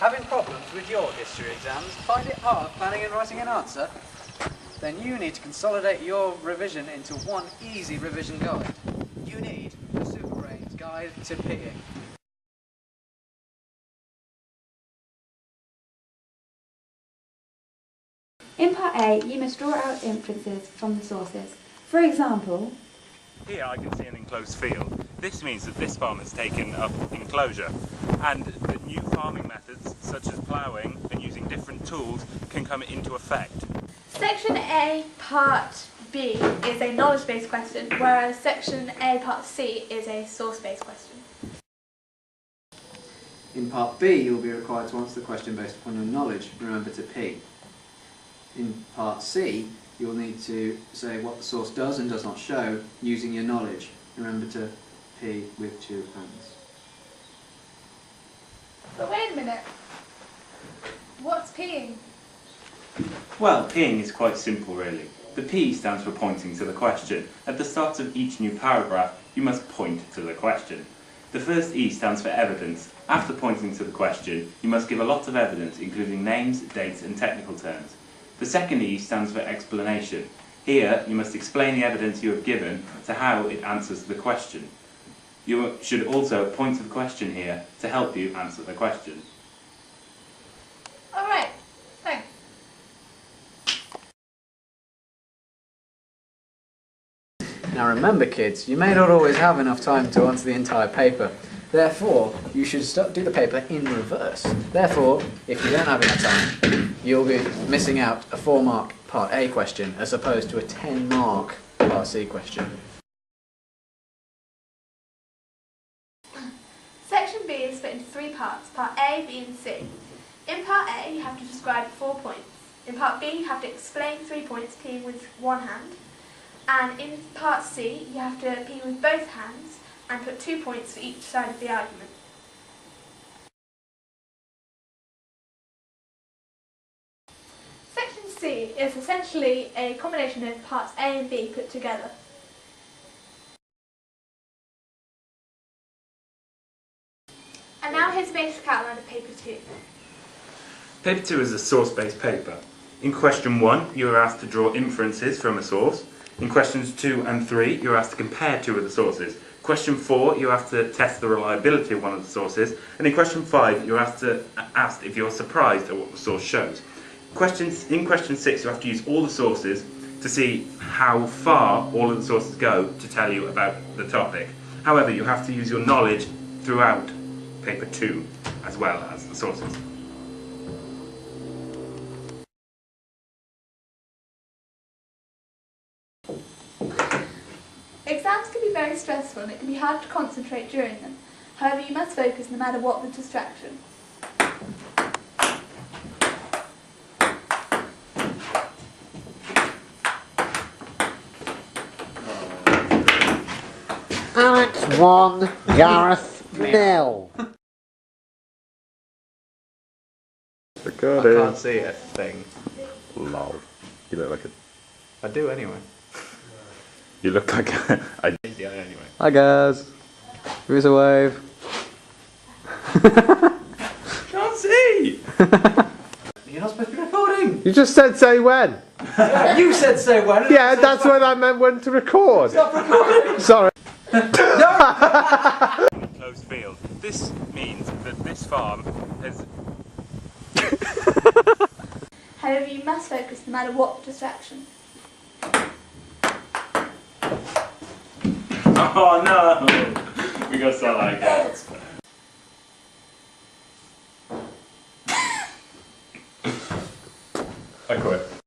Having problems with your history exams? Find it hard planning and writing an answer? Then you need to consolidate your revision into one easy revision guide. You need the SuperBrains Guide to PE. In Part A, you must draw out inferences from the sources. For example, here I can see an enclosed field. This means that this farm has taken up enclosure, and that new farming methods such as ploughing and using different tools can come into effect. Section A, Part B is a knowledge-based question, whereas Section A, Part C is a source-based question. In Part B, you'll be required to answer the question based upon your knowledge. Remember to P. In Part C, you'll need to say what the source does and does not show using your knowledge. Remember to P with 2 hands. But wait a minute. What's peeing? Well, peeing is quite simple really. The P stands for pointing to the question. At the start of each new paragraph, you must point to the question. The first E stands for evidence. After pointing to the question, you must give a lot of evidence, including names, dates and technical terms. The second E stands for explanation. Here, you must explain the evidence you have given to how it answers the question. You should also point to the question here to help you answer the question. Alright, thanks. Now remember kids, you may not always have enough time to answer the entire paper. Therefore, you should do the paper in reverse. Therefore, if you don't have enough time, you'll be missing out a 4-mark Part A question as opposed to a 10-mark Part C question. Section B is split into 3 parts, Part A, B and C. In Part A, you have to describe 4 points. In Part B, you have to explain 3 points, peeing with 1 hand. And in Part C, you have to pee with both hands and put 2 points for each side of the argument. Section C is essentially a combination of parts A and B put together. And now here's a basic outline of Paper 2. Paper 2 is a source-based paper. In question 1, you are asked to draw inferences from a source. In questions 2 and 3, you're asked to compare 2 of the sources. Question 4, you have to test the reliability of one of the sources. And in question 5, you're asked if you're surprised at what the source shows. In question 6, you have to use all the sources to see how far all of the sources go to tell you about the topic. However, you have to use your knowledge throughout Paper 2 as well as the sources. Exams can be very stressful and it can be hard to concentrate during them. However, you must focus no matter what the distraction. Alex 1, Gareth 0. I can't see a thing. Lol. You look like a... I do anyway. You look like a... yeah, anyway. Hi guys. Give us a wave. Can't see! You're not supposed to be recording! You just said say when. You said say when! Yeah, that's when I meant when to record. Stop recording! Sorry. Enclosed field. This means that this farm has... However, you must focus no matter what distraction. Oh no! We got so like that. I quit.